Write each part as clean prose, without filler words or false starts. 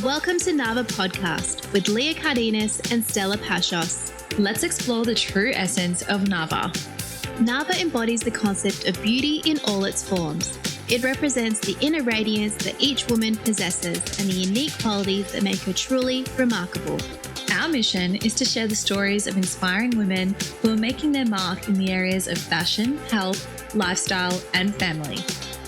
Welcome to Nava Podcast with Leah Cardenas and Stella Pashos. Let's explore the true essence of Nava. Nava embodies the concept of beauty in all its forms. It represents the inner radiance that each woman possesses and the unique qualities that make her truly remarkable. Our mission is to share the stories of inspiring women who are making their mark in the areas of fashion, health, lifestyle, and family.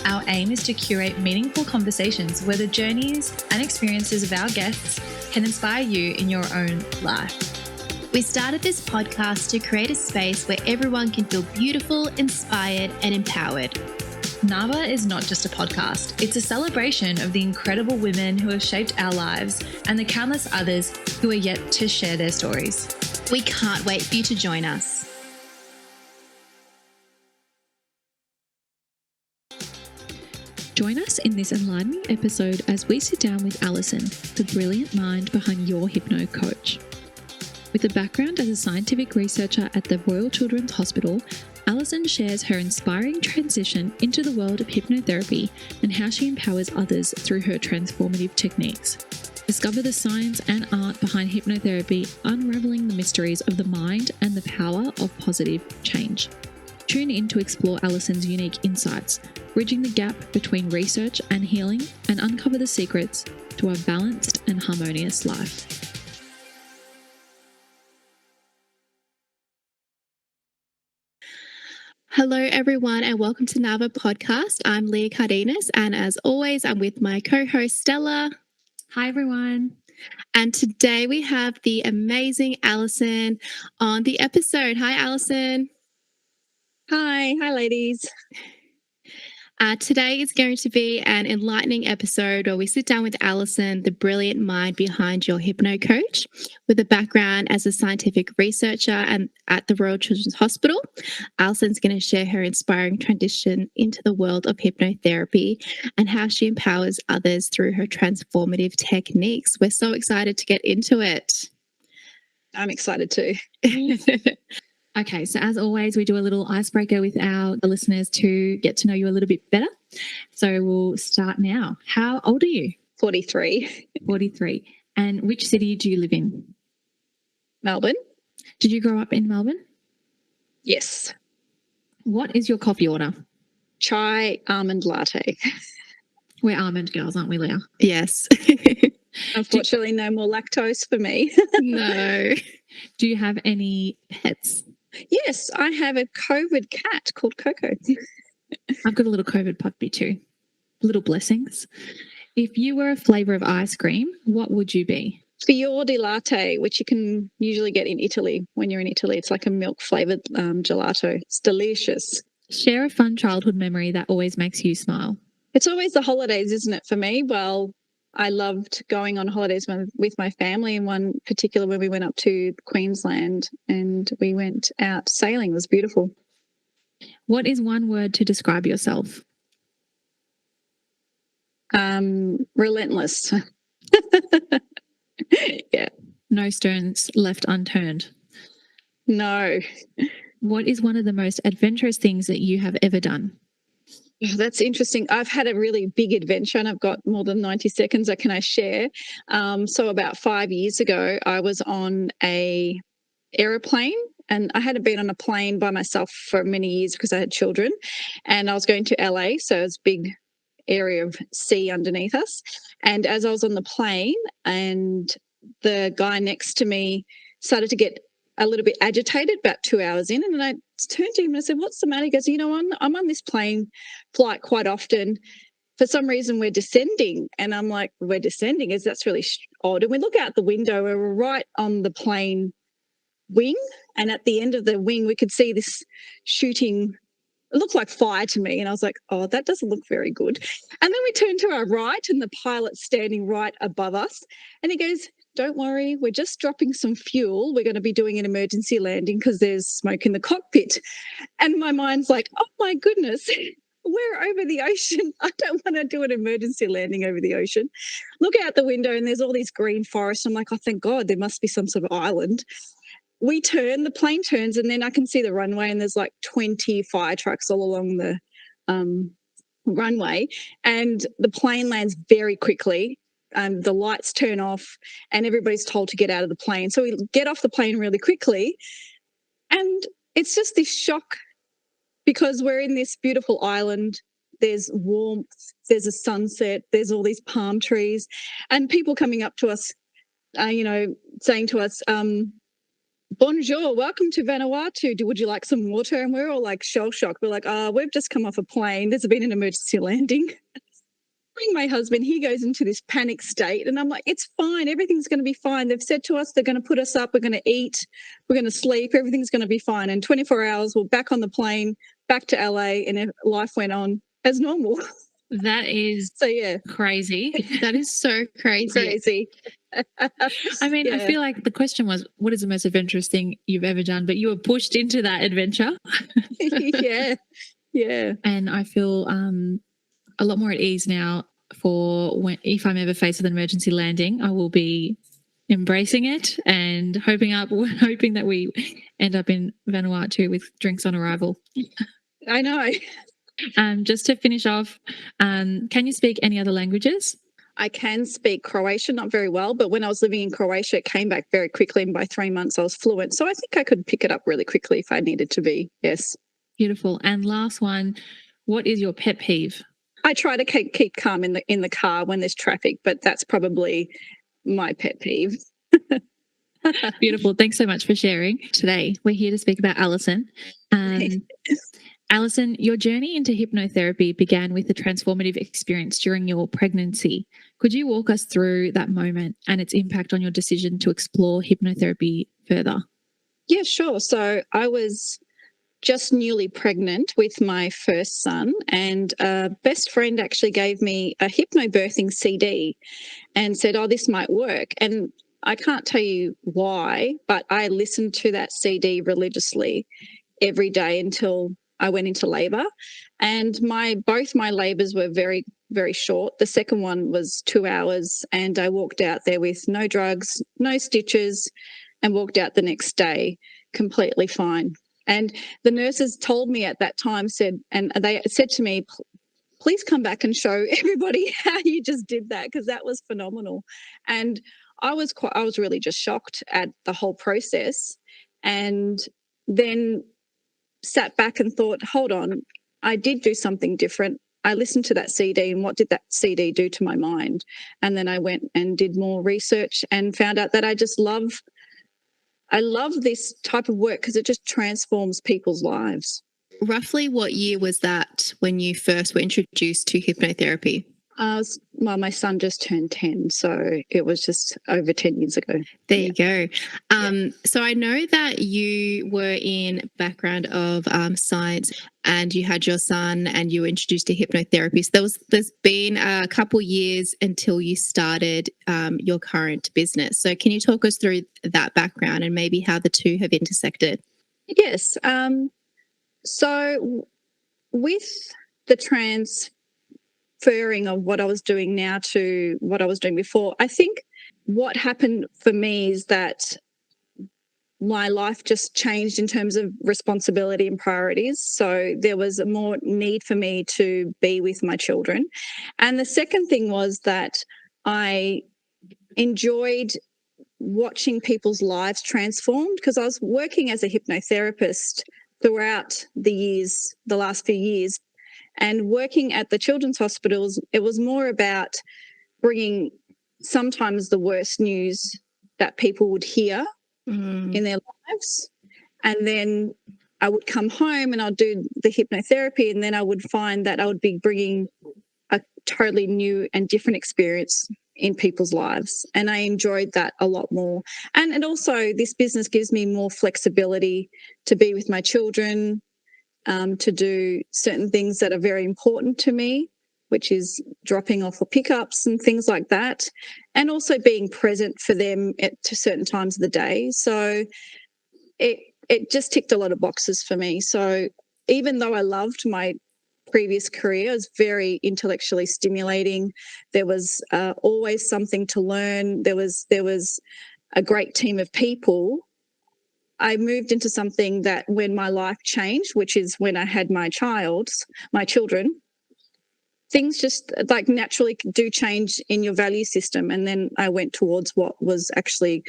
Our aim is to curate meaningful conversations where the journeys and experiences of our guests can inspire you in your own life. We started this podcast to create a space where everyone can feel beautiful, inspired, and empowered. Nava is not just a podcast, it's a celebration of the incredible women who have shaped our lives and the countless others who are yet to share their stories. We can't wait for you to join us. Join us in this enlightening episode as we sit down with Alison, the brilliant mind behind Your Hypno Coach. With a background as a scientific researcher at the Royal Children's Hospital, Alison shares her inspiring transition into the world of hypnotherapy and how she empowers others through her transformative techniques. Discover the science and art behind hypnotherapy, unraveling the mysteries of the mind and the power of positive change. Tune in to explore Alison's unique insights, bridging the gap between research and healing, and uncover the secrets to a balanced and harmonious life. Hello, everyone, and welcome to Nava Podcast. I'm Leah Cardenas, and as always, I'm with my co-host, Stella. Hi, everyone. And today we have the amazing Alison on the episode. Hi, Alison. Hi ladies. Today is going to be an enlightening episode where we sit down with Alison, the brilliant mind behind Your Hypno Coach, with a background as a scientific researcher and at the Royal Children's Hospital. Alison's going to share her inspiring transition into the world of hypnotherapy and how she empowers others through her transformative techniques. We're so excited to get into it. I'm excited too. Okay, so as always, we do a little icebreaker with our listeners to get to know you a little bit better. So we'll start now. How old are you? 43. 43. And which city do you live in? Melbourne. Did you grow up in Melbourne? Yes. What is your coffee order? Chai almond latte. We're almond girls, aren't we, Leah? Yes. Unfortunately, no more lactose for me. No. Do you have any pets? Yes, I have a COVID cat called Coco. I've got a little COVID puppy too. Little blessings. If you were a flavour of ice cream, what would you be? Fior di latte, which you can usually get in Italy when you're in Italy. It's like a milk-flavoured gelato. It's delicious. Share a fun childhood memory that always makes you smile. It's always the holidays, isn't it, for me? Well, I loved going on holidays with my family, in one particular when we went up to Queensland and we went out sailing. It was beautiful. What is one word to describe yourself? Relentless. Yeah. No stones left unturned. No. What is one of the most adventurous things that you have ever done? That's interesting. I've had a really big adventure and I've got more than 90 seconds. Can I share? So about 5 years ago, I was on a aeroplane and I hadn't been on a plane by myself for many years because I had children, and I was going to LA. So it's a big area of sea underneath us. And as I was on the plane and the guy next to me started to get a little bit agitated about 2 hours in, and then I turned to him and I said, "What's the matter?" He goes, "You know, I'm on this plane flight quite often. For some reason, we're descending." And I'm like, "We're descending? That's really odd." And we look out the window, and we're right on the plane wing, and at the end of the wing, we could see this shooting. It looked like fire to me, and I was like, "Oh, that doesn't look very good." And then we turned to our right, and the pilot's standing right above us, and he goes, "Don't worry, we're just dropping some fuel. We're going to be doing an emergency landing because there's smoke in the cockpit." And my mind's like, "Oh my goodness, we're over the ocean. I don't want to do an emergency landing over the ocean." Look out the window and there's all these green forests. I'm like, "Oh, thank God, there must be some sort of island." We turn, the plane turns, and then I can see the runway and there's like 20 fire trucks all along the runway, and the plane lands very quickly. the lights turn off and everybody's told to get out of the plane. So we get off the plane really quickly, and it's just this shock because we're in this beautiful island. There's warmth, there's a sunset, there's all these palm trees, and people coming up to us, saying to us, bonjour, welcome to Vanuatu. Would you like some water? And we're all like shell shocked. We're like, we've just come off a plane. There's been an emergency landing. Bring my husband, he goes into this panic state, and I'm like, it's fine, everything's going to be fine. They've said to us they're going to put us up, we're going to eat, we're going to sleep, everything's going to be fine. And 24 hours, we're back on the plane, back to LA, and life went on as normal. That is crazy. That is so crazy. I mean, I feel like the question was, what is the most adventurous thing you've ever done? But you were pushed into that adventure. Yeah. And I feel a lot more at ease now for if I'm ever faced with an emergency landing. I will be embracing it and hoping that we end up in Vanuatu with drinks on arrival. I know. Just to finish off, can you speak any other languages? I can speak Croatian, not very well, but when I was living in Croatia, it came back very quickly, and by 3 months I was fluent. So I think I could pick it up really quickly if I needed to be. Yes. Beautiful. And last one, what is your pet peeve? I try to keep calm in the car when there's traffic, but that's probably my pet peeve. Beautiful. Thanks so much for sharing. Today, we're here to speak about Alison. Alison, your journey into hypnotherapy began with a transformative experience during your pregnancy. Could you walk us through that moment and its impact on your decision to explore hypnotherapy further? Yeah, sure. So I was just newly pregnant with my first son, and a best friend actually gave me a hypnobirthing CD and said, this might work. And I can't tell you why, but I listened to that CD religiously every day until I went into labour. And both my labours were very, very short. The second one was 2 hours, and I walked out there with no drugs, no stitches, and walked out the next day completely fine. And the nurses told me at that time, they said to me, please come back and show everybody how you just did that, because that was phenomenal. And I was really just shocked at the whole process, and then sat back and thought, hold on, I did do something different. I listened to that CD, and what did that CD do to my mind? And then I went and did more research and found out that I love this type of work because it just transforms people's lives. Roughly what year was that when you first were introduced to hypnotherapy? My son just turned 10, so it was just over 10 years ago. There you go. So I know that you were in background of science, and you had your son and you were introduced to hypnotherapy. So there's been a couple years until you started your current business. So can you talk us through that background and maybe how the two have intersected? Yes. So with the transferring of what I was doing now to what I was doing before, I think what happened for me is that my life just changed in terms of responsibility and priorities. So there was a more need for me to be with my children. And the second thing was that I enjoyed watching people's lives transformed, because I was working as a hypnotherapist throughout the last few years, and working at the children's hospitals. It was more about bringing sometimes the worst news that people would hear in their lives. And then I would come home and I'd do the hypnotherapy, and then I would find that I would be bringing a totally new and different experience in people's lives. And I enjoyed that a lot more. And also this business gives me more flexibility to be with my children, to do certain things that are very important to me, which is dropping off or pickups and things like that, and also being present for them at certain times of the day. So it just ticked a lot of boxes for me. So even though I loved my previous career, it was very intellectually stimulating. There was always something to learn. There was a great team of people. I moved into something that when my life changed, which is when I had my children, things just like naturally do change in your value system. And then I went towards what was actually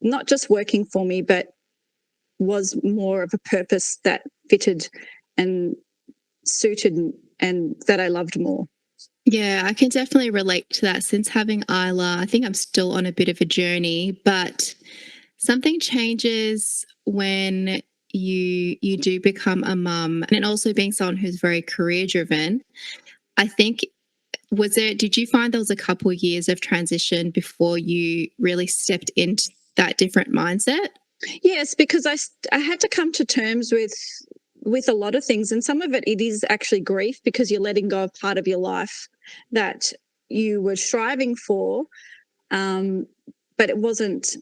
not just working for me, but was more of a purpose that fitted and suited and that I loved more. Yeah, I can definitely relate to that. Since having Isla, I think I'm still on a bit of a journey, but something changes when you do become a mum, and also being someone who's very career driven. I think, did you find there was a couple of years of transition before you really stepped into that different mindset? Yes, because I had to come to terms with a lot of things, and some of it is actually grief, because you're letting go of part of your life that you were striving for, but it wasn't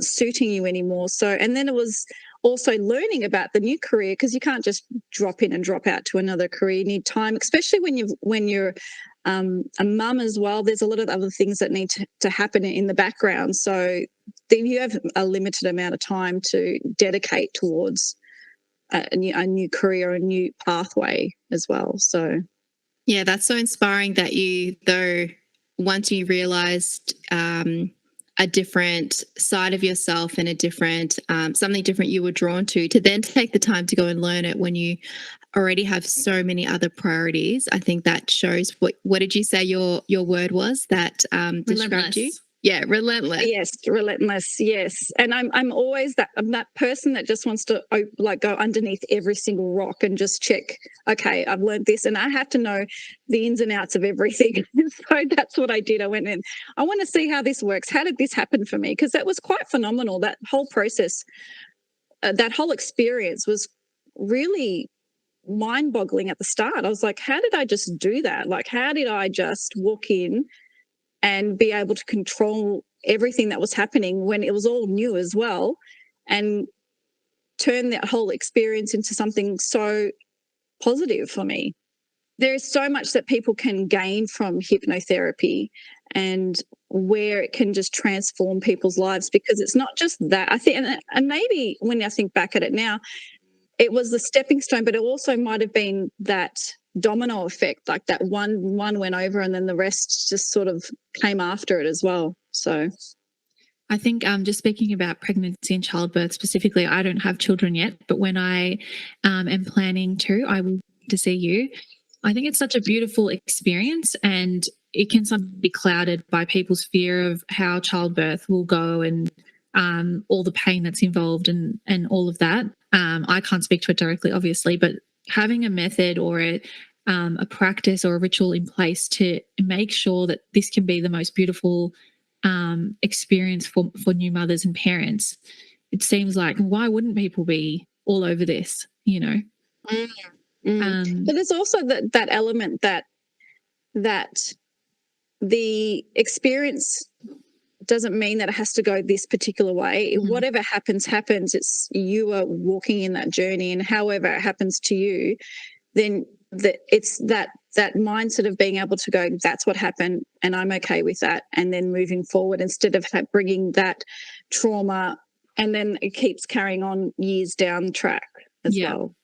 suiting you anymore. So, and then it was also learning about the new career, because you can't just drop in and drop out to another career. You need time, especially when you're a mum as well. There's a lot of other things that need to happen in the background. So then you have a limited amount of time to dedicate towards a new career, a new pathway as well. So yeah, that's so inspiring that once you realized a different side of yourself and a different something different you were drawn to then take the time to go and learn it when you already have so many other priorities. I think that shows what did you say your word was that described you? Yeah, relentless. Yes, relentless. Yes, and I'm always I'm that person that just wants to go underneath every single rock and just check. Okay, I've learned this, and I have to know the ins and outs of everything. So that's what I did. I went in. I want to see how this works. How did this happen for me? Because that was quite phenomenal. That whole process, that whole experience was really mind-boggling at the start. I was like, how did I just do that? Like, how did I just walk in and be able to control everything that was happening when it was all new as well, and turn that whole experience into something so positive for me? There is so much that people can gain from hypnotherapy, and where it can just transform people's lives, because it's not just that. I think, and maybe when I think back at it now, it was the stepping stone, but it also might have been that domino effect, like that one went over and then the rest just sort of came after it as well. So I think just speaking about pregnancy and childbirth specifically, I don't have children yet, but when I am planning to, I will to see you. I think it's such a beautiful experience, and it can sometimes be clouded by people's fear of how childbirth will go and all the pain that's involved and all of that. I can't speak to it directly, obviously, but having a method or a practice or a ritual in place to make sure that this can be the most beautiful experience for new mothers and parents. It seems like, why wouldn't people be all over this, you know? But there's also that element that the experience doesn't mean that it has to go this particular way. Whatever happens, it's you are walking in that journey, and however it happens to you, then it's that mindset of being able to go, that's what happened and I'm okay with that, and then moving forward, instead of bringing that trauma and then it keeps carrying on years down the track as well.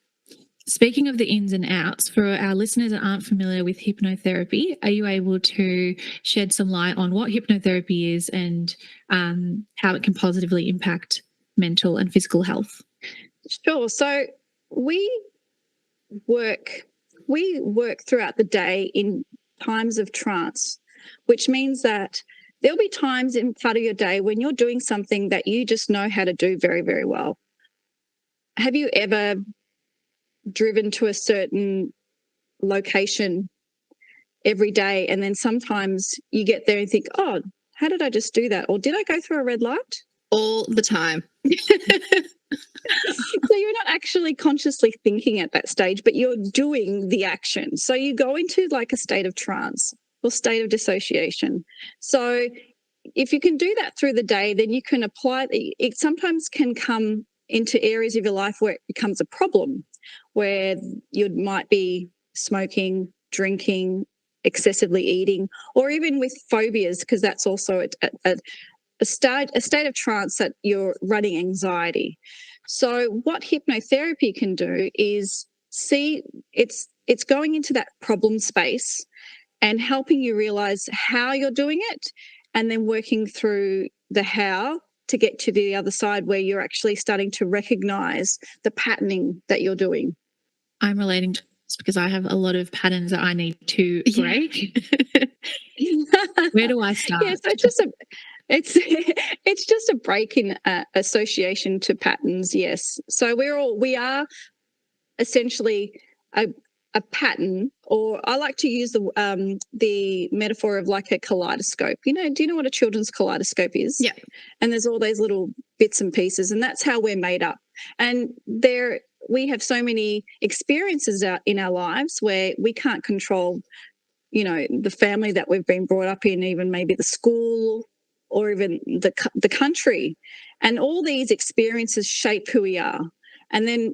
Speaking of the ins and outs, for our listeners that aren't familiar with hypnotherapy, are you able to shed some light on what hypnotherapy is and how it can positively impact mental and physical health? Sure. So we work throughout the day in times of trance, which means that there'll be times in part of your day when you're doing something that you just know how to do very, very well. Have you ever driven to a certain location every day, and then sometimes you get there and think, oh, how did I just do that? Or did I go through a red light? All the time. So you're not actually consciously thinking at that stage, but you're doing the action. So you go into like a state of trance or state of dissociation. So if you can do that through the day, then you can apply it. Sometimes can come into areas of your life where it becomes a problem, where you might be smoking, drinking, excessively eating, or even with phobias, because that's also a state of trance that you're running anxiety. So what hypnotherapy can do is see, it's it's going into that problem space and helping you realize how you're doing it, and then working through the how to get to the other side where you're actually starting to recognize the patterning that you're doing. I'm relating to this because I have a lot of patterns that I need to break. Where do I start? Yeah, so it's just a break in association to patterns. Yes, so we are essentially a pattern, or I like to use the metaphor of like a kaleidoscope. Do you know what a children's kaleidoscope is? Yeah. And there's all those little bits and pieces, and that's how we're made up. And we have so many experiences out in our lives where we can't control, the family that we've been brought up in, even maybe the school or even the country. And all these experiences shape who we are. And then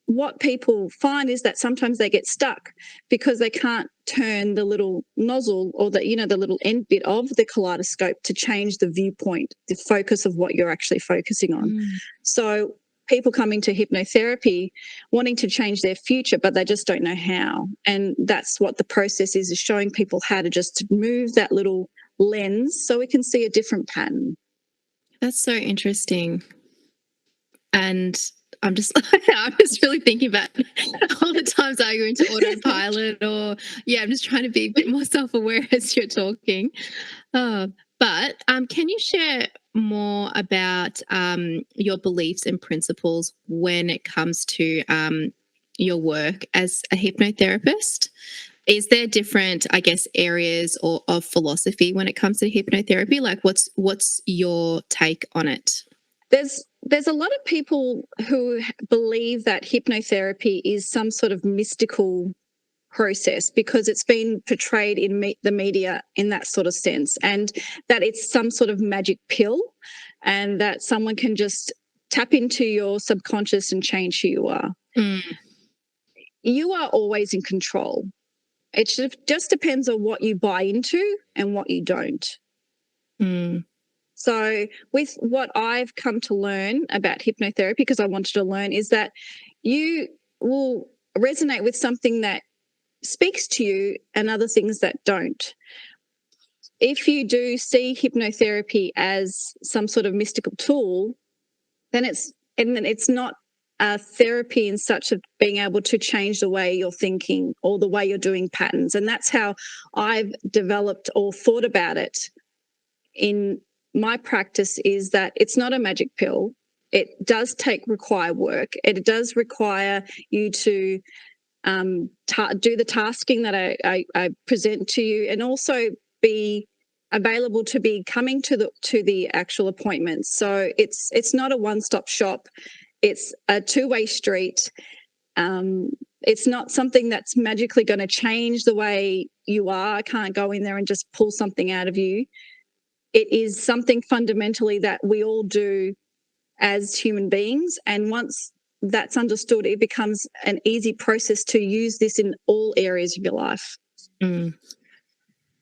what people find is that sometimes they get stuck because they can't turn the little nozzle or the little end bit of the kaleidoscope to change the viewpoint, the focus of what you're actually focusing on. So people coming to hypnotherapy wanting to change their future, but they just don't know how. And that's what the process is showing people how to just move that little lens so we can see a different pattern. That's so interesting. And I'm just really thinking about all the times I go into autopilot, or I'm just trying to be a bit more self-aware as you're talking. But can you share more about your beliefs and principles when it comes to your work as a hypnotherapist? Is there different, I guess, areas of philosophy when it comes to hypnotherapy? Like, what's your take on it? There's a lot of people who believe that hypnotherapy is some sort of mystical process because it's been portrayed in the media in that sort of sense, and that it's some sort of magic pill, and that someone can just tap into your subconscious and change who you are. You are always in control. It just depends on what you buy into and what you don't. So with what I've come to learn about hypnotherapy, because I wanted to learn, is that you will resonate with something that speaks to you and other things that don't. If you do see hypnotherapy as some sort of mystical tool, then it's not a therapy in such of being able to change the way you're thinking or the way you're doing patterns. And that's how I've developed or thought about it in my practice, is that it's not a magic pill. It does require work. It does require you to do the tasking that I present to you, and also be available to be coming to the actual appointments. So it's not a one-stop shop. It's a two-way street. It's not something that's magically going to change the way you are. I can't go in there and just pull something out of you. It is something fundamentally that we all do as human beings. And once that's understood, it becomes an easy process to use this in all areas of your life.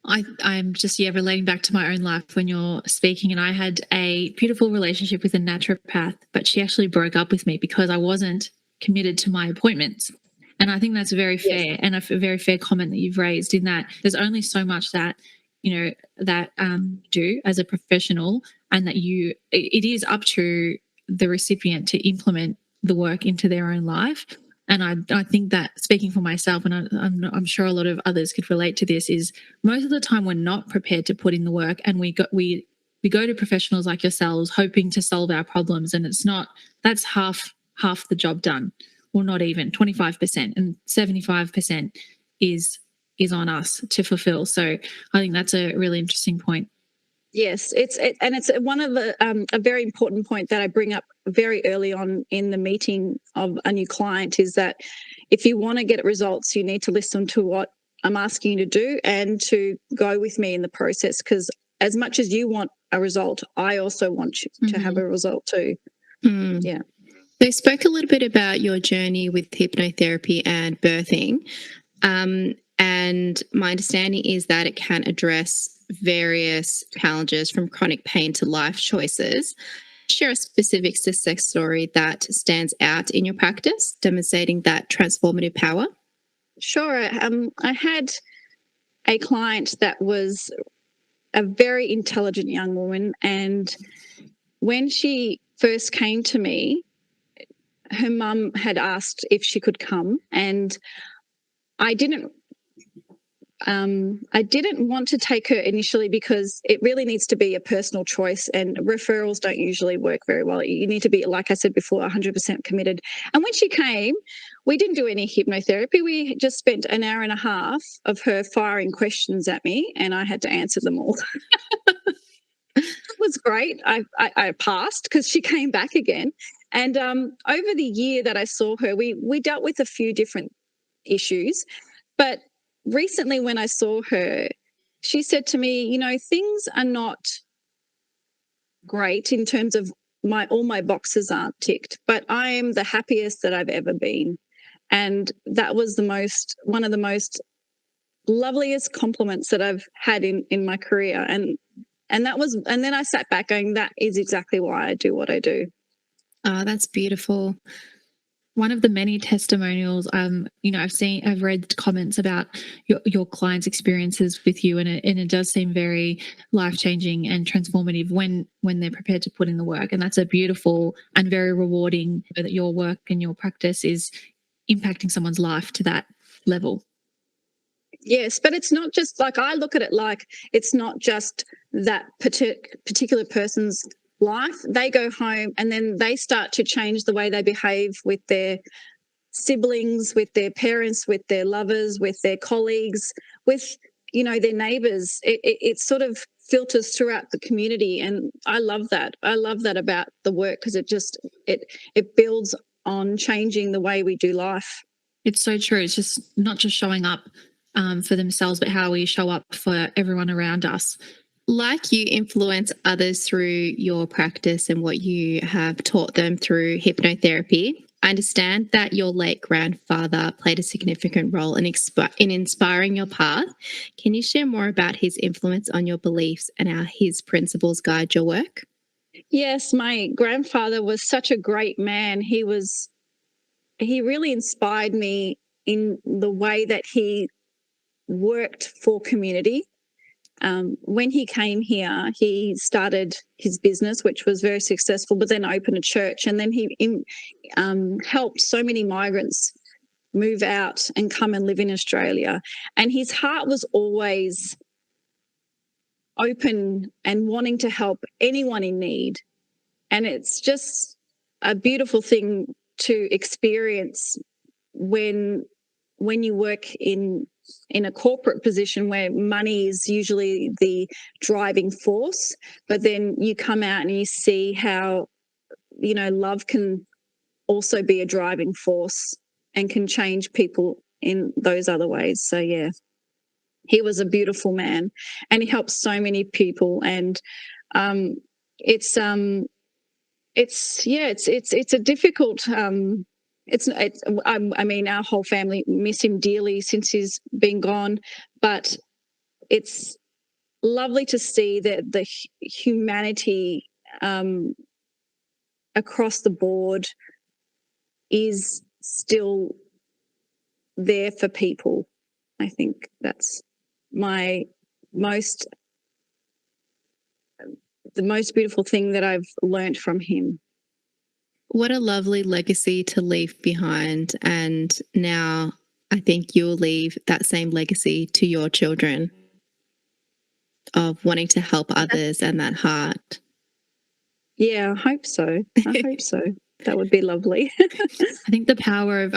I'm just relating back to my own life when you're speaking, and I had a beautiful relationship with a naturopath, but she actually broke up with me because I wasn't committed to my appointments. And I think that's very fair, and a very fair comment that you've raised, in that there's only so much that do as a professional, and that it is up to the recipient to implement the work into their own life. And I think that, speaking for myself, and I'm sure a lot of others could relate to this, is most of the time we're not prepared to put in the work, and we go to professionals like yourselves hoping to solve our problems, and that's half the job done, or not even 25%, and 75% is on us to fulfill. So I think that's a really interesting point. Yes, it's one of a very important point that I bring up very early on in the meeting of a new client, is that if you want to get results, you need to listen to what I'm asking you to do and to go with me in the process, because as much as you want a result, I also want you to have a result too. Yeah. So you spoke a little bit about your journey with hypnotherapy and birthing. And my understanding is that it can address various challenges from chronic pain to life choices. Share a specific success story that stands out in your practice, demonstrating that transformative power. Sure. I had a client that was a very intelligent young woman, and when she first came to me, her mum had asked if she could come, and I didn't I didn't want to take her initially because it really needs to be a personal choice, and referrals don't usually work very well. You need to be, like I said before, 100% committed. And when she came, we didn't do any hypnotherapy. We just spent an hour and a half of her firing questions at me, and I had to answer them all. It was great. I passed because she came back again. And over the year that I saw her, we dealt with a few different issues. But recently, when I saw her, she said to me, things are not great in terms of all my boxes aren't ticked, but I am the happiest that I've ever been. And that was one of the most loveliest compliments that I've had in my career. And then I sat back going, that is exactly why I do what I do. Oh, that's beautiful. One of the many testimonials, I've read comments about your clients' experiences with you, and it does seem very life-changing and transformative when they're prepared to put in the work. And that's a beautiful and very rewarding that your work and your practice is impacting someone's life to that level. Yes, but it's not just like, I look at it like it's not just that particular person's life. They go home and then they start to change the way they behave with their siblings, with their parents, with their lovers, with their colleagues, with their neighbors. It sort of filters throughout the community, and I love that. I love that about the work, because it builds on changing the way we do life. It's so true. It's just not just showing up for themselves, but how we show up for everyone around us. Like you influence others through your practice and what you have taught them through hypnotherapy, I understand that your late grandfather played a significant role in inspiring your path. Can you share more about his influence on your beliefs and how his principles guide your work? Yes, my grandfather was such a great man. He really inspired me in the way that he worked for community. When he came here, he started his business, which was very successful, but then opened a church. And then he helped so many migrants move out and come and live in Australia. And his heart was always open and wanting to help anyone in need. And it's just a beautiful thing to experience when you work in a corporate position where money is usually the driving force, but then you come out and you see how love can also be a driving force and can change people in those other ways. So yeah, he was a beautiful man, and he helped so many people. And it's a difficult. I mean, our whole family miss him dearly since he's been gone, but it's lovely to see that the humanity across the board is still there for people. I think that's the most beautiful thing that I've learned from him. What a lovely legacy to leave behind. And now I think you'll leave that same legacy to your children of wanting to help others and that heart. Yeah, I hope so. I hope so. That would be lovely. I think the power of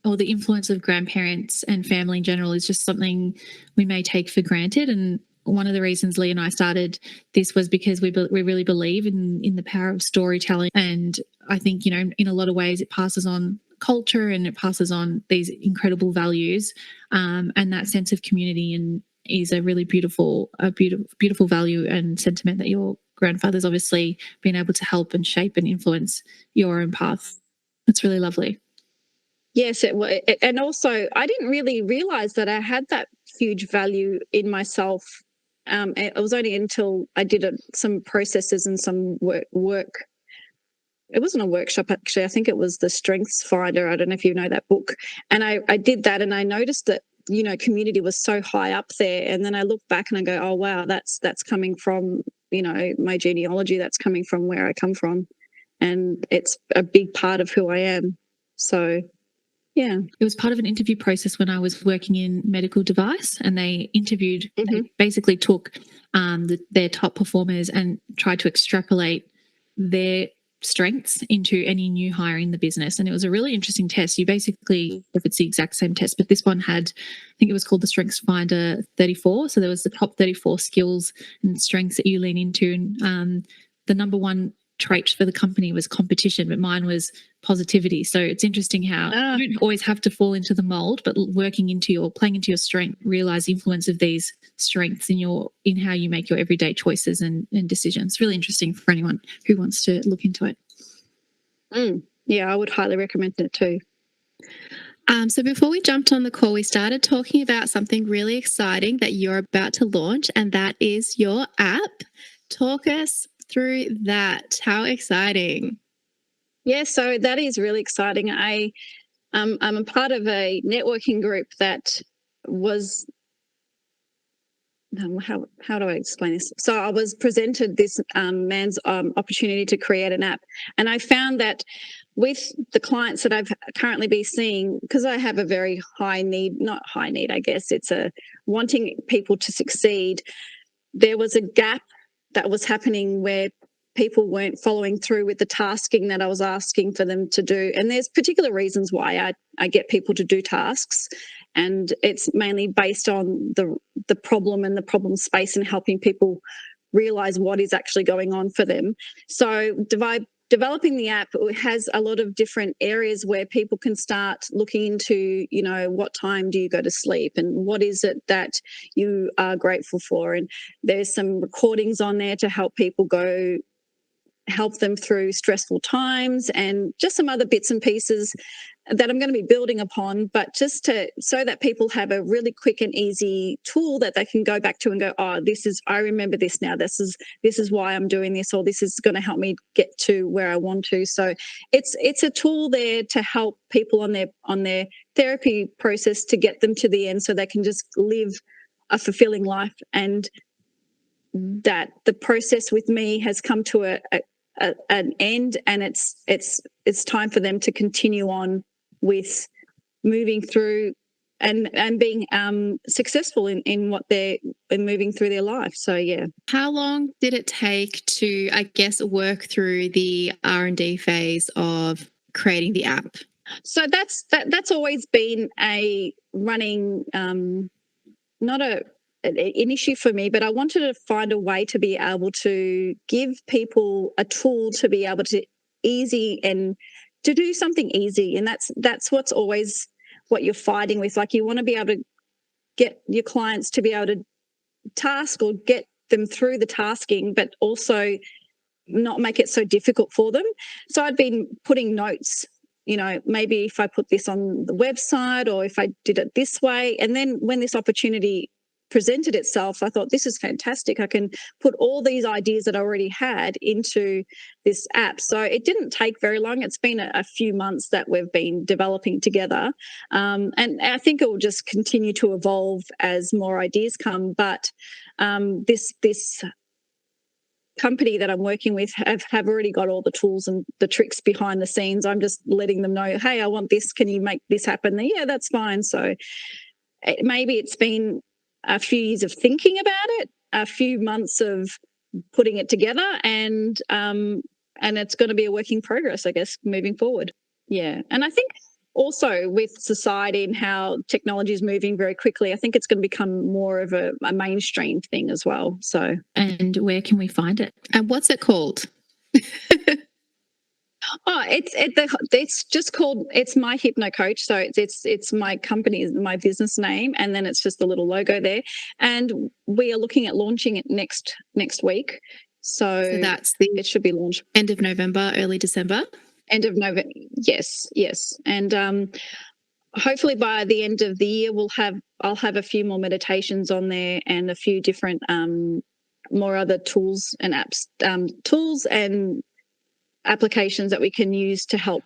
or the influence of grandparents and family in general is just something we may take for granted. And one of the reasons Lee and I started this was because we really believe in the power of storytelling. And I think, in a lot of ways it passes on culture and it passes on these incredible values, and that sense of community, and is a really beautiful value and sentiment that your grandfather's obviously been able to help and shape and influence your own path. That's really lovely. Yes, and also I didn't really realize that I had that huge value in myself. It was only until I did some processes and some work it wasn't a workshop actually. I think it was the Strengths Finder. I don't know if you know that book. And I did that, and I noticed that, you know, community was so high up there. And then I look back and I go, oh wow, that's coming from, you know, my genealogy. That's coming from where I come from, and it's a big part of who I am. So yeah. It was part of an interview process when I was working in medical device, and they interviewed, they basically took their top performers and tried to extrapolate their strengths into any new hire in the business. And it was a really interesting test. You basically, if it's the exact same test, but this one had, I think it was called the Strengths Finder 34. So there was the top 34 skills and strengths that you lean into. And the number one trait for the company was competition, but mine was positivity. So it's interesting how you don't always have to fall into the mold, but playing into your strength, realize the influence of these strengths in how you make your everyday choices and decisions. It's really interesting for anyone who wants to look into it. Yeah, I would highly recommend it too. So before we jumped on the call, we started talking about something really exciting that you're about to launch, and that is your app. Talk us through that. How exciting. Yeah, so that is really exciting. I'm a part of a networking group that was, how do I explain this? So I was presented this man's opportunity to create an app, and I found that with the clients that I've currently been seeing, because I have a very not high need, I guess, it's a wanting people to succeed. There was a gap that was happening where people weren't following through with the tasking that I was asking for them to do. And there's particular reasons why I get people to do tasks, and it's mainly based on the problem and the problem space and helping people realize what is actually going on for them. So developing the app has a lot of different areas where people can start looking into, you know, what time do you go to sleep and what is it that you are grateful for. And there's some recordings on there to help people help them through stressful times, and just some other bits and pieces that I'm going to be building upon, but just so that people have a really quick and easy tool that they can go back to and go, oh, I remember this now. This is why I'm doing this, or this is going to help me get to where I want to. So it's a tool there to help people on their therapy process to get them to the end, so they can just live a fulfilling life, and that the process with me has come to an end, and it's time for them to continue on with moving through and being successful in what they're moving through their life. So yeah. How long did it take to, I guess, work through the R&D phase of creating the app? So that's always been a running not an issue for me, but I wanted to find a way to be able to give people a tool to be able to to do something easy. And that's what's always what you're fighting with. Like, you want to be able to get your clients to be able to task or get them through the tasking, but also not make it so difficult for them. So I'd been putting notes, you know, maybe if I put this on the website or if I did it this way. And then when this opportunity presented itself, I thought, this is fantastic. I can put all these ideas that I already had into this app. So it didn't take very long. It's been a few months that we've been developing together. And I think it will just continue to evolve as more ideas come. But this company that I'm working with have already got all the tools and the tricks behind the scenes. I'm just letting them know, hey, I want this. Can you make this happen? Yeah, that's fine. So maybe it's been a few years of thinking about it, a few months of putting it together, and it's going to be a work in progress, I guess, moving forward. Yeah. And I think also with society and how technology is moving very quickly, I think it's going to become more of a mainstream thing as well. So, and where can we find it? And what's it called? Oh, it's just called, it's My Hypno Coach. So it's my company, my business name, and then it's just a little logo there. And we are looking at launching it next week. So it should be launched end of November, early December. End of November, yes. And hopefully by the end of the year I'll have a few more meditations on there and a few different more other tools and apps, tools and applications that we can use to help.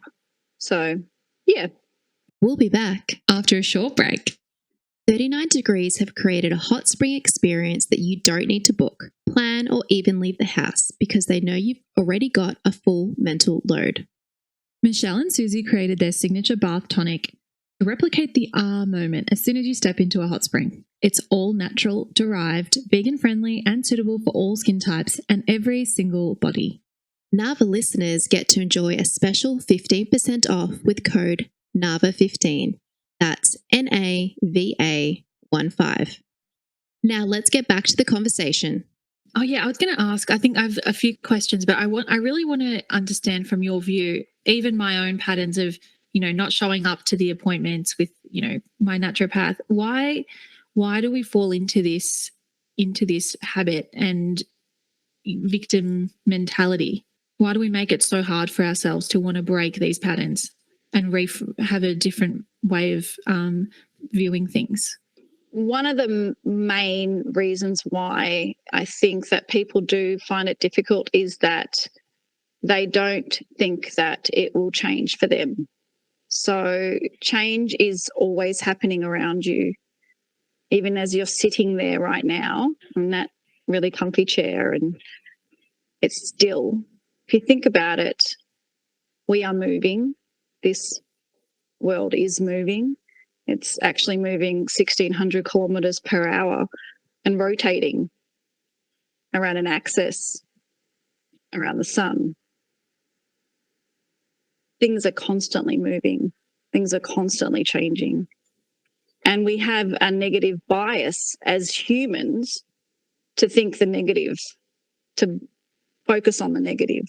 So, yeah. We'll be back after a short break. 39 Degrees have created a hot spring experience that you don't need to book, plan, or even leave the house because they know you've already got a full mental load. Michelle and Susie created their signature bath tonic to replicate the moment as soon as you step into a hot spring. It's all natural, derived, vegan-friendly, and suitable for all skin types and every single body. Nava listeners get to enjoy a special 15% off with code NAVA15. That's NAVA15. Now let's get back to the conversation. Oh yeah, I was going to ask. I think I have a few questions, but I really want to understand from your view, even my own patterns of, not showing up to the appointments with, my naturopath. Why do we fall into this habit and victim mentality? Why do we make it so hard for ourselves to want to break these patterns and have a different way of viewing things? One of the main reasons why I think that people do find it difficult is that they don't think that it will change for them. So change is always happening around you, even as you're sitting there right now in that really comfy chair and it's still. If you think about it, we are moving. This world is moving. It's actually moving 1,600 kilometres per hour and rotating around an axis around the sun. Things are constantly moving. Things are constantly changing. And we have a negative bias as humans to think the negative, to focus on the negative.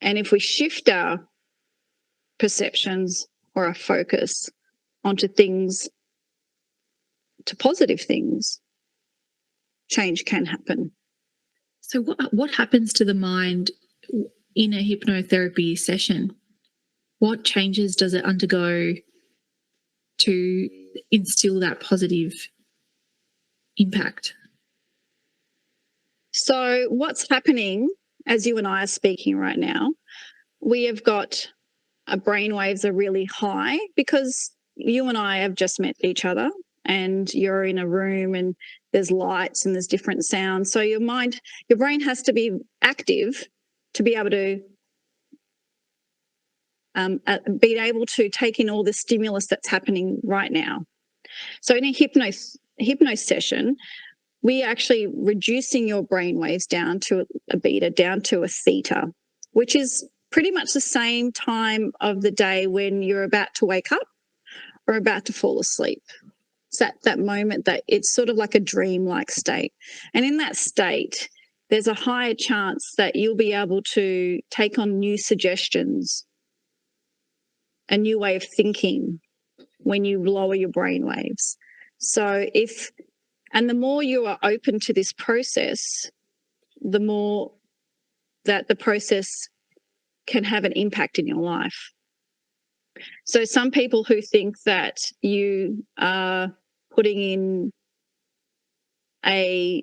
And if we shift our perceptions or our focus onto things, to positive things, change can happen. So what happens to the mind in a hypnotherapy session? What changes does it undergo to instill that positive impact? So what's happening as you and I are speaking right now, we have got our brainwaves are really high because you and I have just met each other and you're in a room and there's lights and there's different sounds. So your brain has to be active to be able to take in all the stimulus that's happening right now. So in a hypno session, we actually reducing your brain waves down to a beta, down to a theta, which is pretty much the same time of the day when you're about to wake up or about to fall asleep. It's at that moment that it's sort of like a dream-like state. And in that state, there's a higher chance that you'll be able to take on new suggestions, a new way of thinking when you lower your brain waves. And the more you are open to this process, the more that the process can have an impact in your life. So some people who think that you are putting in a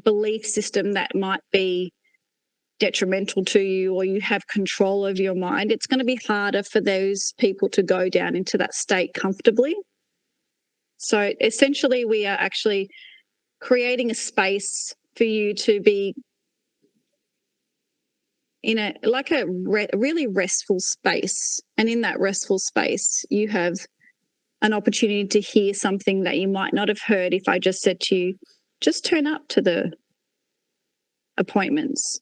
belief system that might be detrimental to you or you have control over your mind, it's going to be harder for those people to go down into that state comfortably. So essentially we are actually creating a space for you to be in a really restful space. And in that restful space, you have an opportunity to hear something that you might not have heard if I just said to you, just turn up to the appointments.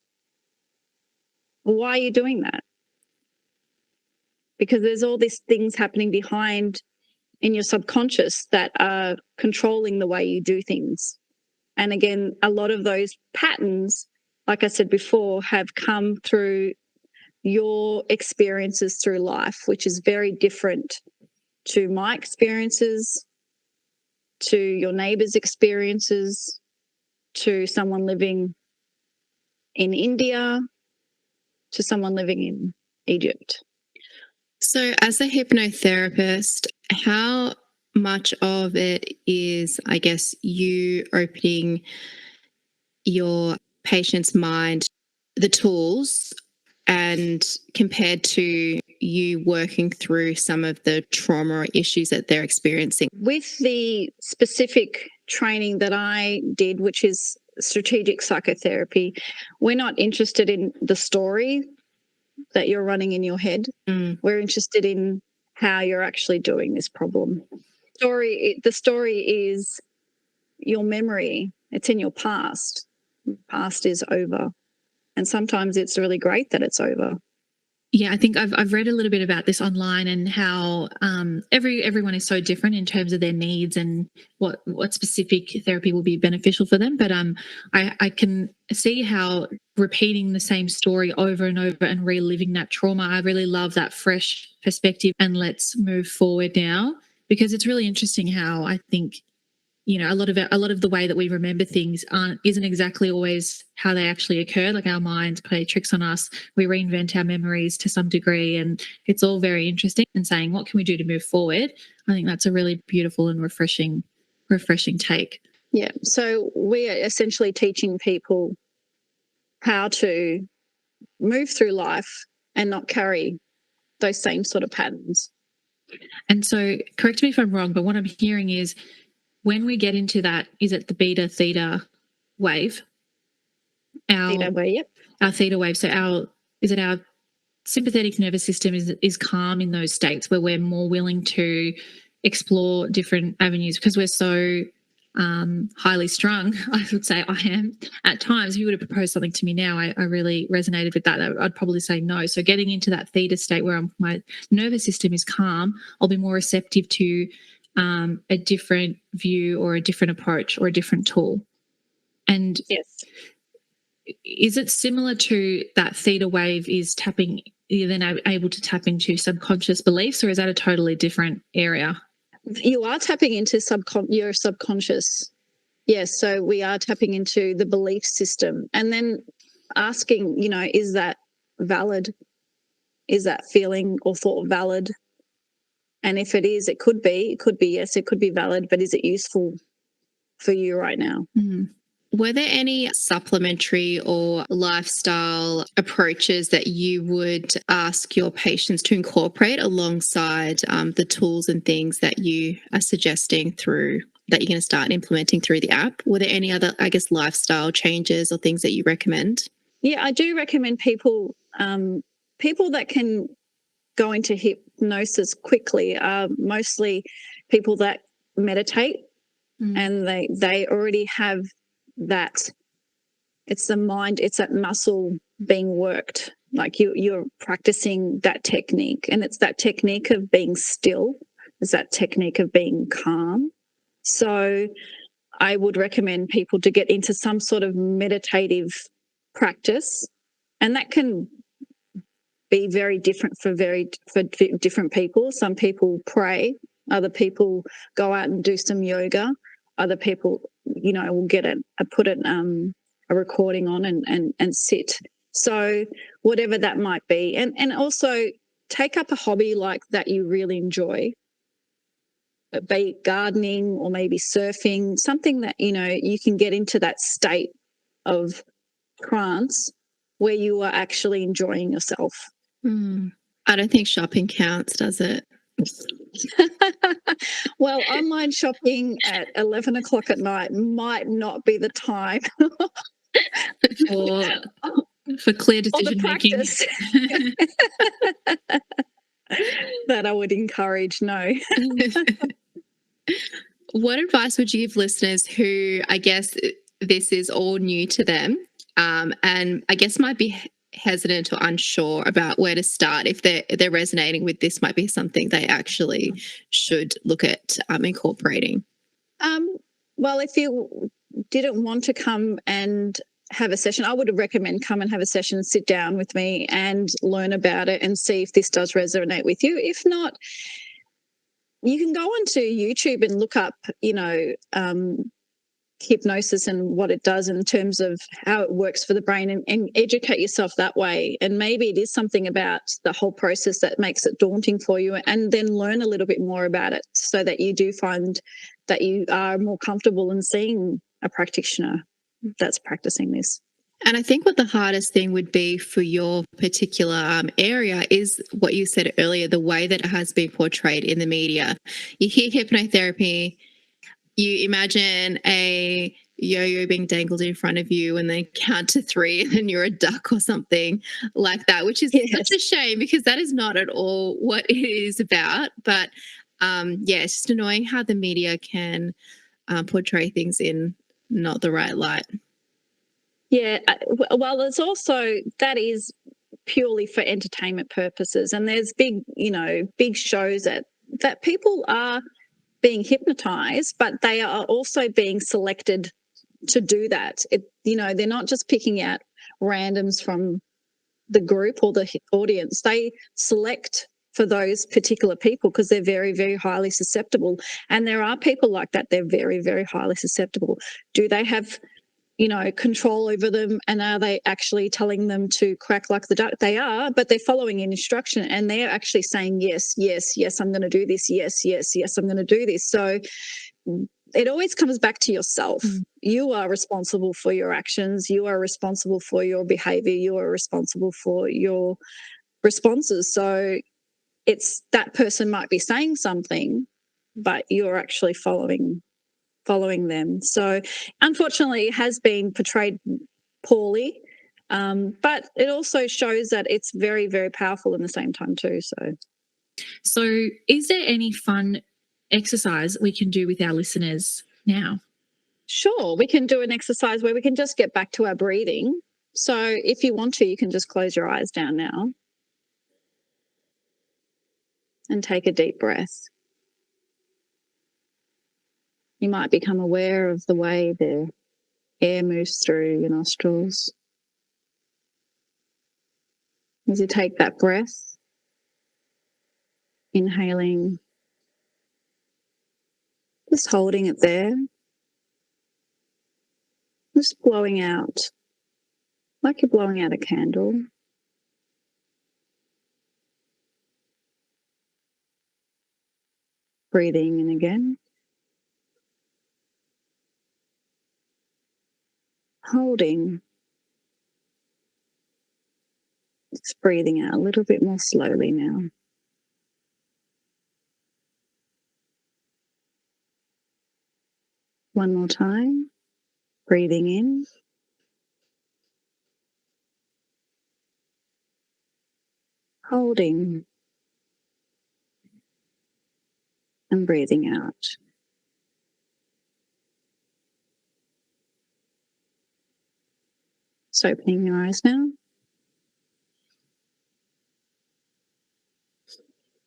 Why are you doing that? Because there's all these things happening behind in your subconscious that are controlling the way you do things. And again, a lot of those patterns, like I said before, have come through your experiences through life, which is very different to my experiences, to your neighbour's experiences, to someone living in India, to someone living in Egypt. So as a hypnotherapist, how much of it is, I guess, you opening your patient's mind the tools and compared to you working through some of the trauma or issues that they're experiencing? With the specific training that I did, which is strategic psychotherapy, we're not interested in the story that you're running in your head. We're interested in how you're actually doing this problem. The story is your memory. It's in your past. Past is over. And sometimes it's really great that it's over. Yeah, I think I've read a little bit about this online and how everyone is so different in terms of their needs and what specific therapy will be beneficial for them. But I can see how repeating the same story over and over and reliving that trauma, I really love that fresh perspective and let's move forward now, because it's really interesting how I think, you know, a lot of the way that we remember things isn't exactly always how they actually occur. Like our minds play tricks on us. We reinvent our memories to some degree, and it's all very interesting. And saying, what can we do to move forward? I think that's a really beautiful and refreshing take. Yeah. So we are essentially teaching people how to move through life and not carry those same sort of patterns. And so, correct me if I'm wrong, but what I'm hearing is, when we get into that, is it the beta theta wave? Theta wave, yep. Our theta wave. So our sympathetic nervous system is calm in those states where we're more willing to explore different avenues because we're so highly strung. I would say I am at times. If you would have proposed something to me now, I really resonated with that. I'd probably say no. So getting into that theta state where my nervous system is calm, I'll be more receptive to a different view or a different approach or a different tool. And yes, is it similar to that theta wave is tapping, you're then able to tap into subconscious beliefs, or is that a totally different area? You are tapping into your subconscious. Yes, so we are tapping into the belief system and then asking, you know, is that valid? Is that feeling or thought valid? And if it is, it could be yes, it could be valid, but is it useful for you right now? Mm-hmm. Were there any supplementary or lifestyle approaches that you would ask your patients to incorporate alongside the tools and things that you are suggesting that you're going to start implementing through the app? Were there any other, I guess, lifestyle changes or things that you recommend? Yeah, I do recommend people that can go into hypnosis quickly are mostly people that meditate and they already have that. It's the mind, it's that muscle being worked. Like you're practicing that technique, and it's that technique of being still. It's that technique of being calm. So I would recommend people to get into some sort of meditative practice, and that can be very different for different people. Some people pray, other people go out and do some yoga, other people, you know, will put a recording on and sit. So whatever that might be, and also take up a hobby like that you really enjoy, be it gardening or maybe surfing, something that, you know, you can get into that state of trance where you are actually enjoying yourself. I don't think shopping counts, does it? Well, online shopping at 11 o'clock at night might not be the time for clear decision making that I would encourage. No. What advice would you give listeners who, I guess, this is all new to them, and I guess might be hesitant or unsure about where to start? If they're resonating with this, might be something they actually should look at incorporating. Well, if you didn't want to come and have a session, I would recommend come and have a session, sit down with me and learn about it and see if this does resonate with you. If not, you can go onto YouTube and look up, you know, hypnosis and what it does in terms of how it works for the brain, and educate yourself that way. And maybe it is something about the whole process that makes it daunting for you, and then learn a little bit more about it so that you do find that you are more comfortable in seeing a practitioner that's practicing this. And I think what the hardest thing would be for your particular area is what you said earlier, the way that it has been portrayed in the media. You hear hypnotherapy, you imagine a yo-yo being dangled in front of you and then count to 3 and then you're a duck or something like that, which is such a shame because that is not at all what it is about. But it's just annoying how the media can portray things in not the right light. Yeah, well, there's also that is purely for entertainment purposes, and there's big shows that people are being hypnotized, but they are also being selected to do that. They're not just picking out randoms from the group or the audience. They select for those particular people because they're very, very highly susceptible. And there are people like that. They're very, very highly susceptible. Do they have control over them, and are they actually telling them to quack like the duck? They are, but they're following an instruction and they're actually saying, yes, yes, yes, I'm going to do this. Yes, yes, yes, I'm going to do this. So it always comes back to yourself. You are responsible for your actions. You are responsible for your behavior. You are responsible for your responses. So it's that person might be saying something, but you're actually following them. So unfortunately it has been portrayed poorly, but it also shows that it's very, very powerful in the same time too. So is there any fun exercise we can do with our listeners now? Sure, we can do an exercise where we can just get back to our breathing. So if you want to, you can just close your eyes down now and take a deep breath. You might become aware of the way the air moves through your nostrils. As you take that breath, inhaling, just holding it there, just blowing out like you're blowing out a candle. Breathing in again. Holding. Just breathing out a little bit more slowly now. One more time. Breathing in. Holding. And breathing out. So opening your eyes now.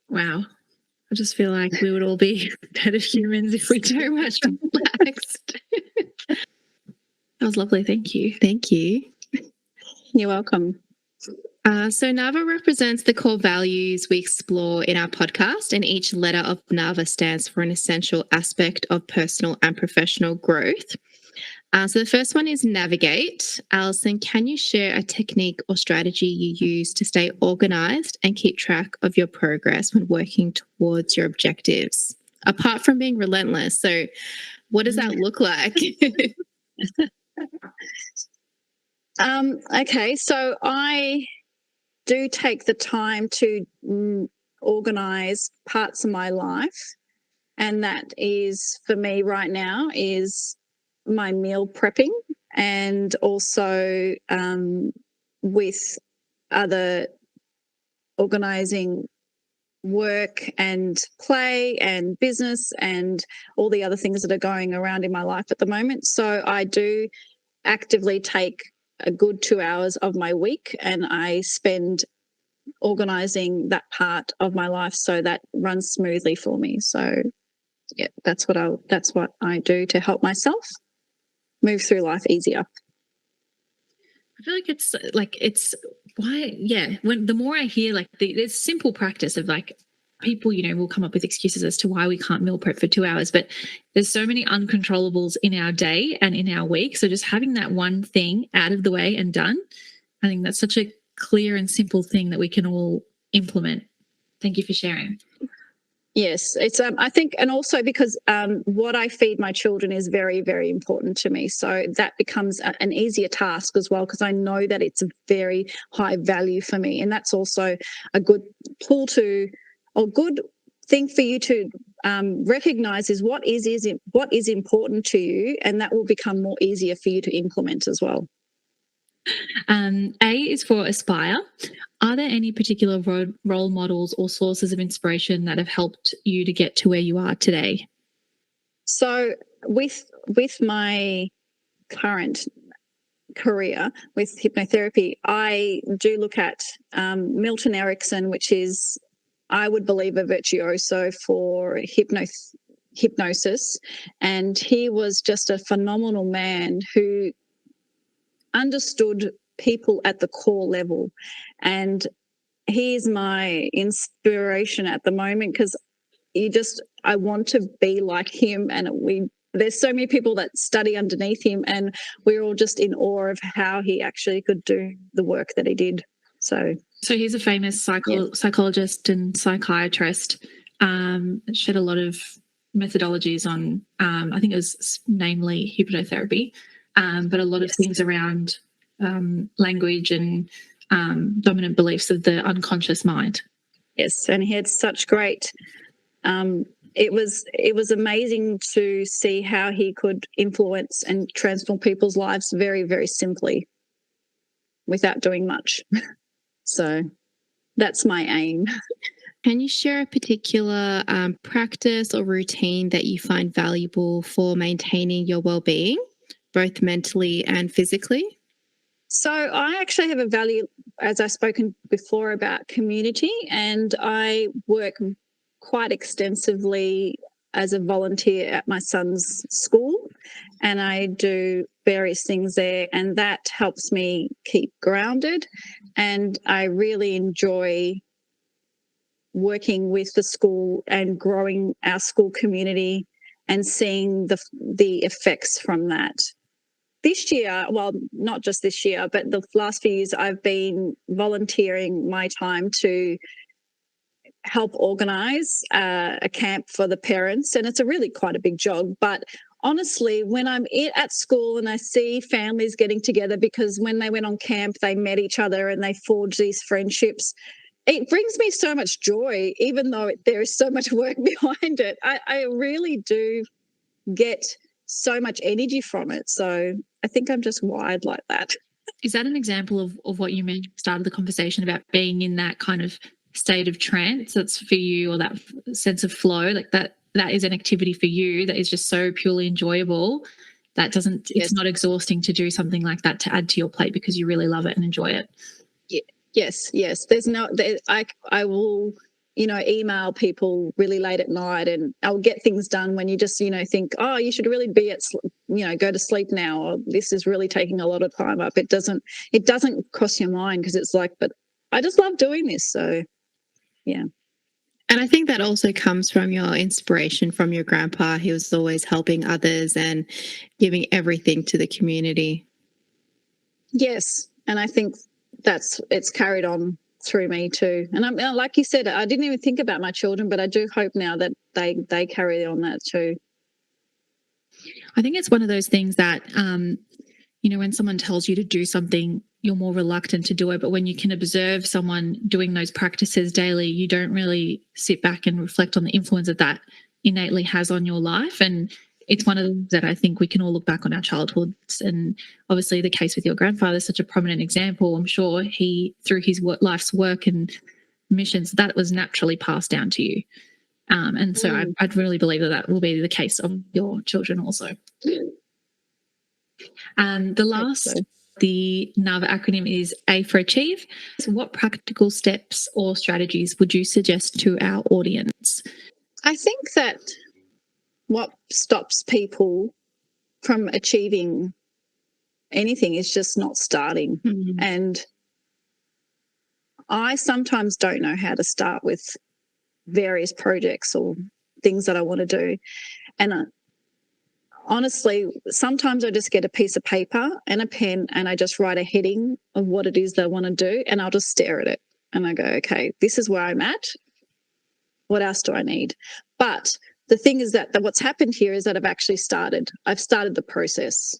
Wow. I just feel like we would all be better humans if we so much relaxed. That was lovely. Thank you. Thank you. You're welcome. So Nava represents the core values we explore in our podcast, and each letter of Nava stands for an essential aspect of personal and professional growth. So the first one is navigate. Alison, can you share a technique or strategy you use to stay organized and keep track of your progress when working towards your objectives, apart from being relentless? So what does that look like? Okay, so I do take the time to organize parts of my life, and that is, for me right now, is my meal prepping, and also with other organizing work and play and business and all the other things that are going around in my life at the moment. So I do actively take a good 2 hours of my week and I spend organizing that part of my life so that runs smoothly for me. So yeah, that's what I do to help myself move through life easier. I feel like it's why, yeah, when the more I hear like there's simple practice of like people, will come up with excuses as to why we can't meal prep for 2 hours, but there's so many uncontrollables in our day and in our week. So just having that one thing out of the way and done, I think that's such a clear and simple thing that we can all implement. Thank you for sharing. Yes, it's I think, and also because what I feed my children is very, very important to me. So that becomes an easier task as well, because I know that it's a very high value for me, and that's also a good tool to, or good thing for you to recognize is what is important to you, and that will become more easier for you to implement as well. A is for aspire. Are there any particular role models or sources of inspiration that have helped you to get to where you are today? So with my current career with hypnotherapy, I do look at Milton Erickson, which is, I would believe, a virtuoso for hypnosis. And he was just a phenomenal man who understood people at the core level. And he is my inspiration at the moment, because I want to be like him. And there's so many people that study underneath him, and we're all just in awe of how he actually could do the work that he did. So he's a famous psychologist and psychiatrist, shed a lot of methodologies on, I think it was namely hypnotherapy, but a lot of things around language and dominant beliefs of the unconscious mind. Yes, and he had such great it was amazing to see how he could influence and transform people's lives very, very simply without doing much. So that's my aim. Can you share a particular practice or routine that you find valuable for maintaining your well-being, both mentally and physically? So I actually have a value, as I've spoken before, about community, and I work quite extensively as a volunteer at my son's school, and I do various things there, and that helps me keep grounded. And I really enjoy working with the school and growing our school community and seeing the effects from that. This year, well, not just this year, but the last few years, I've been volunteering my time to help organise a camp for the parents, and it's quite a big job. But honestly, when I'm at school and I see families getting together because when they went on camp, they met each other and they forged these friendships, it brings me so much joy, even though there is so much work behind it. I really do get so much energy from it. So I think I'm just wired like that. Is that an example of what you meant at the start of the conversation about being in that kind of state of trance that's for you, or that sense of flow, like that is an activity for you that is just so purely enjoyable that it's not exhausting to do something like that to add to your plate because you really love it and enjoy it? Yes. I will, email people really late at night, and I'll get things done when you just, think, oh, you should really be go to sleep now, or this is really taking a lot of time up. It doesn't cross your mind, because it's like, but I just love doing this. So, yeah. And I think that also comes from your inspiration from your grandpa. He was always helping others and giving everything to the community. Yes. And I think it's carried on through me too. And I'm, like you said, I didn't even think about my children, but I do hope now that they carry on that too. I think it's one of those things that, when someone tells you to do something, you're more reluctant to do it. But when you can observe someone doing those practices daily, you don't really sit back and reflect on the influence that innately has on your life. And it's one of them that I think we can all look back on our childhoods. And obviously the case with your grandfather is such a prominent example. I'm sure he, through his life's work and missions, that was naturally passed down to you. And so I'd really believe that will be the case of your children also. The last, the Nava acronym is A for Achieve. So what practical steps or strategies would you suggest to our audience? I think that what stops people from achieving anything is just not starting. Mm-hmm. And I sometimes don't know how to start with various projects or things that I want to do. And honestly, sometimes I just get a piece of paper and a pen and I just write a heading of what it is that I want to do, and I'll just stare at it and I go, okay, this is where I'm at. What else do I need? But the thing is that what's happened here is that I've started the process.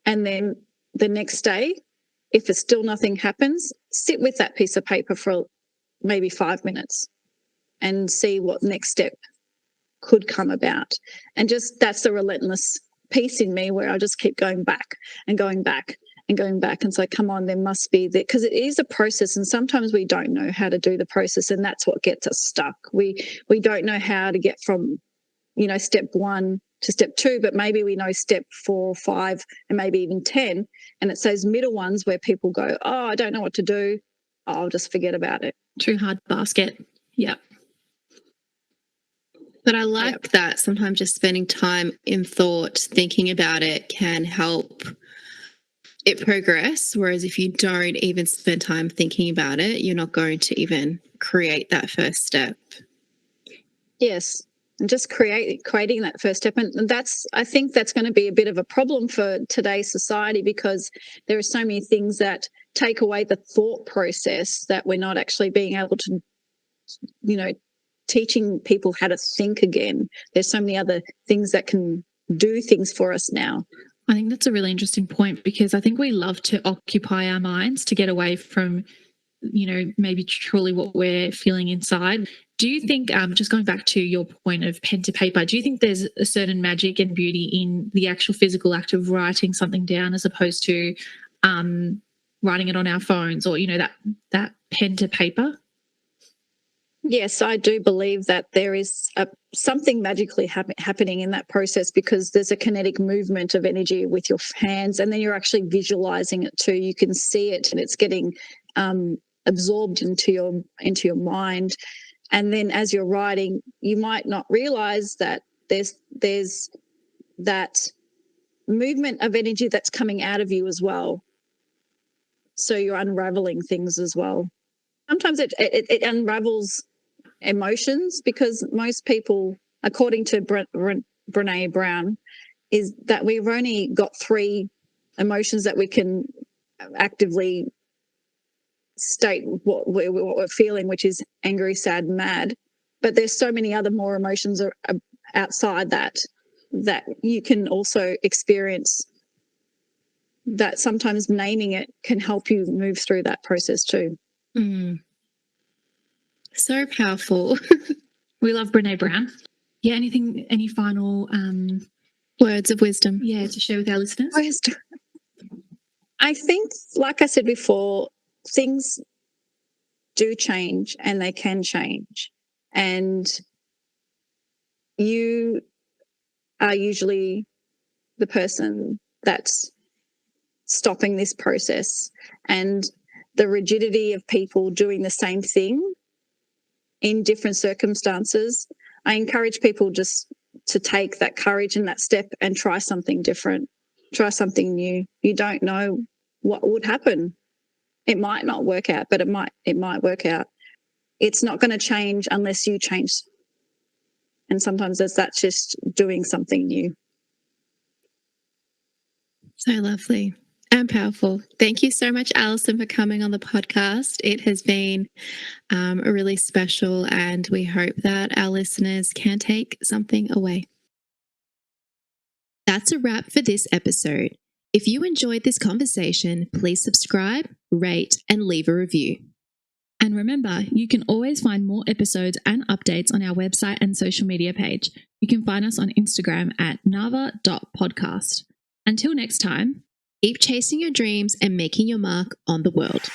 And then the next day, if it's still nothing happens, sit with that piece of paper for maybe 5 minutes and see what next step could come about. And just that's the relentless piece in me where I just keep going back and going back and going back. And so, come on, there must be that, because it is a process, and sometimes we don't know how to do the process, and that's what gets us stuck. We don't know how to get from, step 1 to step 2, but maybe we know step 4, 5, and maybe even 10. And it's those middle ones where people go, oh, I don't know what to do. I'll just forget about it. Too hard basket. Yeah. But I like that sometimes just spending time in thought, thinking about it can help it progress. Whereas if you don't even spend time thinking about it, you're not going to even create that first step. Yes. And just creating that first step. And I think that's going to be a bit of a problem for today's society, because there are so many things that take away the thought process, that we're not actually being able to, teaching people how to think again. There's so many other things that can do things for us now. I think that's a really interesting point, because I think we love to occupy our minds to get away from, maybe truly what we're feeling inside. Do you think, just going back to your point of pen to paper, do you think there's a certain magic and beauty in the actual physical act of writing something down as opposed to writing it on our phones, or, that pen to paper? Yes, I do believe that there is something magically happening in that process, because there's a kinetic movement of energy with your hands, and then you're actually visualizing it too. You can see it, and it's getting absorbed into your mind. And then as you're writing, you might not realize that there's that movement of energy that's coming out of you as well. So you're unraveling things as well. Sometimes it unravels emotions, because most people, according to Brené Brown, is that we've only got 3 emotions that we can actively state what we're feeling, which is angry, sad, mad. But there's so many other more emotions are outside that you can also experience, that sometimes naming it can help you move through that process too. So powerful. We love Brené Brown. Yeah, any final words of wisdom? Yeah, to share with our listeners? I think, like I said before, things do change, and they can change. And you are usually the person that's stopping this process. And the rigidity of people doing the same thing in different circumstances, I encourage people just to take that courage and that step and try something different, try something new. You don't know what would happen. It might not work out, but it might work out. It's not going to change unless you change. And sometimes that's just doing something new. So lovely and powerful. Thank you so much, Alison, for coming on the podcast. It has been really special, and we hope that our listeners can take something away. That's a wrap for this episode. If you enjoyed this conversation, please subscribe, rate, and leave a review. And remember, you can always find more episodes and updates on our website and social media page. You can find us on Instagram at nava.podcast. Until next time, keep chasing your dreams and making your mark on the world.